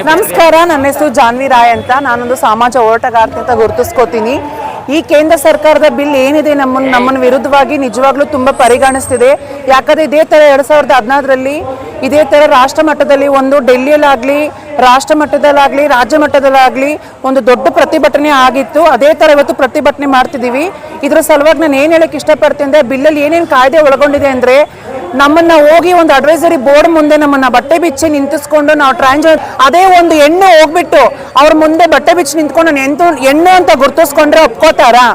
ನಮಸ್ಕಾರ, ನನ್ನ ಹೆಸರು ಜಾನ್ವಿ ರಾಯ್ ಅಂತ. ನಾನೊಂದು ಸಮಾಜ ಹೋರಾಟಗಾರ್ತಿ ಅಂತ ಗುರುತಿಸ್ಕೋತೀನಿ. ಈ ಕೇಂದ್ರ ಸರ್ಕಾರದ ಬಿಲ್ ಏನಿದೆ ನಮ್ಮನ್ನು ವಿರುದ್ಧವಾಗಿ ನಿಜವಾಗ್ಲೂ ತುಂಬ ಪರಿಗಣಿಸ್ತಿದೆ. ಯಾಕಂದರೆ ಇದೇ ಥರ 2016ರಲ್ಲಿ ಇದೇ ಥರ ರಾಷ್ಟ್ರ ಮಟ್ಟದಲ್ಲಿ ಒಂದು ಡೆಲ್ಲಿಯಲ್ಲಾಗಲಿ ರಾಷ್ಟ್ರ ಮಟ್ಟದಲ್ಲಾಗಲಿ ರಾಜ್ಯ ಮಟ್ಟದಲ್ಲಾಗಲಿ ಒಂದು ದೊಡ್ಡ ಪ್ರತಿಭಟನೆ ಆಗಿತ್ತು. ಅದೇ ಥರ ಇವತ್ತು ಪ್ರತಿಭಟನೆ ಮಾಡ್ತಿದ್ದೀವಿ. ಇದರ ಸಲುವಾಗಿ ನಾನು ಏನು ಹೇಳಕ್ಕೆ ಇಷ್ಟಪಡ್ತೀನಿ ಅಂದರೆ, ಬಿಲ್ಲಲ್ಲಿ ಏನೇನು ಕಾಯ್ದೆ ಒಳಗೊಂಡಿದೆ ಅಂದರೆ, ನಮ್ಮನ್ನು ಹೋಗಿ ಒಂದು ಅಡ್ವೈಸರಿ ಬೋರ್ಡ್ ಮುಂದೆ ನಮ್ಮನ್ನು ಬಟ್ಟೆ ಬಿಚ್ಚಿ ನಿಂತಿಸ್ಕೊಂಡು ನಾವು ಅದೇ ಒಂದು ಹೆಣ್ಣು ಹೋಗ್ಬಿಟ್ಟು ಅವ್ರ ಮುಂದೆ ಬಟ್ಟೆ ಬಿಚ್ಚಿ ನಿಂತ್ಕೊಂಡು ಹೆಣ್ಣು ಅಂತ ಗುರ್ತಿಸ್ಕೊಂಡ್ರೆ ಒಪ್ಕೋತಾರಾ?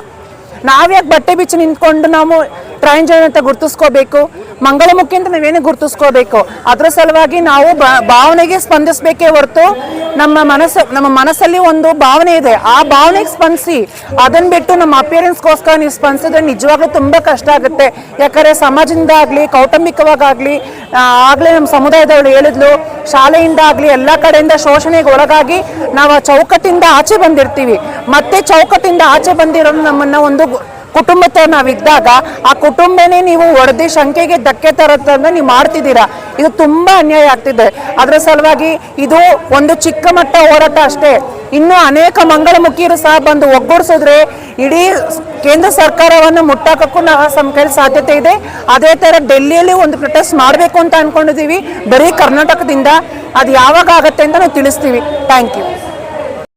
ನಾವ್ಯಾಕೆ ಬಟ್ಟೆ ಬಿಚ್ಚಿ ನಿಂತ್ಕೊಂಡು ನಾವು ಟ್ರಾನ್ಸ್ಜೆಂಡರ್ ಅಂತ ಗುರ್ತಿಸ್ಕೋಬೇಕು? ಮಂಗಳಮುಖಿ ಅಂತ ನಾವೇನು ಗುರ್ತಿಸ್ಕೋಬೇಕು? ಅದರ ಸಲುವಾಗಿ ನಾವು ಭಾವನೆಗೆ ಸ್ಪಂದಿಸಬೇಕೇ ಹೊರತು ನಮ್ಮ ಮನಸ್ಸಲ್ಲಿ ಒಂದು ಭಾವನೆ ಇದೆ, ಆ ಭಾವನೆಗೆ ಸ್ಪಂದಿಸಿ. ಅದನ್ನು ಬಿಟ್ಟು ನಮ್ಮ ಅಪಿಯರೆನ್ಸ್ಗೋಸ್ಕರ ನೀವು ಸ್ಪಂದಿಸಿದ್ರೆ ನಿಜವಾಗ್ಲೂ ತುಂಬ ಕಷ್ಟ ಆಗುತ್ತೆ. ಯಾಕಂದರೆ ಸಮಾಜದಿಂದ ಆಗಲಿ ಕೌಟುಂಬಿಕವಾಗಲಿ ಆಗಲೇ ನಮ್ಮ ಸಮುದಾಯದವಳು ಹೇಳಿದ್ಲು, ಶಾಲೆಯಿಂದ ಆಗಲಿ ಎಲ್ಲ ಕಡೆಯಿಂದ ಶೋಷಣೆಗೆ ಒಳಗಾಗಿ ನಾವು ಆ ಚೌಕಟ್ಟಿಂದ ಆಚೆ ಬಂದಿರ್ತೀವಿ. ಮತ್ತೆ ಚೌಕಟ್ಟಿಂದ ಆಚೆ ಬಂದಿರೋದು ನಮ್ಮನ್ನು ಒಂದು ಕುಟುಂಬದ ನಾವಿದ್ದಾಗ ಆ ಕುಟುಂಬನೇ ನೀವು ಒಡೆದಿ ಶಂಕೆಗೆ ಧಕ್ಕೆ ತರೋದನ್ನ ನೀವು ಮಾಡ್ತಿದ್ದೀರಾ. ಇದು ತುಂಬ ಅನ್ಯಾಯ ಆಗ್ತಿದೆ. ಅದರ ಸಲುವಾಗಿ ಇದು ಒಂದು ಚಿಕ್ಕ ಮಟ್ಟ ಹೋರಾಟ ಅಷ್ಟೇ. ಇನ್ನೂ ಅನೇಕ ಮಂಗಳಮುಖಿಯರು ಸಹ ಬಂದು ಒಗ್ಗೂಡಿಸಿದ್ರೆ ಇಡೀ ಕೇಂದ್ರ ಸರ್ಕಾರವನ್ನು ಮುಟ್ಟಾಕಕ್ಕೂ ನಮ್ಮ ಕೈಲಿ ಸಾಧ್ಯತೆ ಇದೆ. ಅದೇ ಥರ ಡೆಲ್ಲಿಯಲ್ಲಿ ಒಂದು ಪ್ರೊಟೆಸ್ಟ್ ಮಾಡಬೇಕು ಅಂತ ಅಂದ್ಕೊಂಡಿದ್ದೀವಿ, ಬರೀ ಕರ್ನಾಟಕದಿಂದ. ಅದು ಯಾವಾಗ ಆಗುತ್ತೆ ಅಂತ ನಾವು ತಿಳಿಸ್ತೀವಿ. Thank you.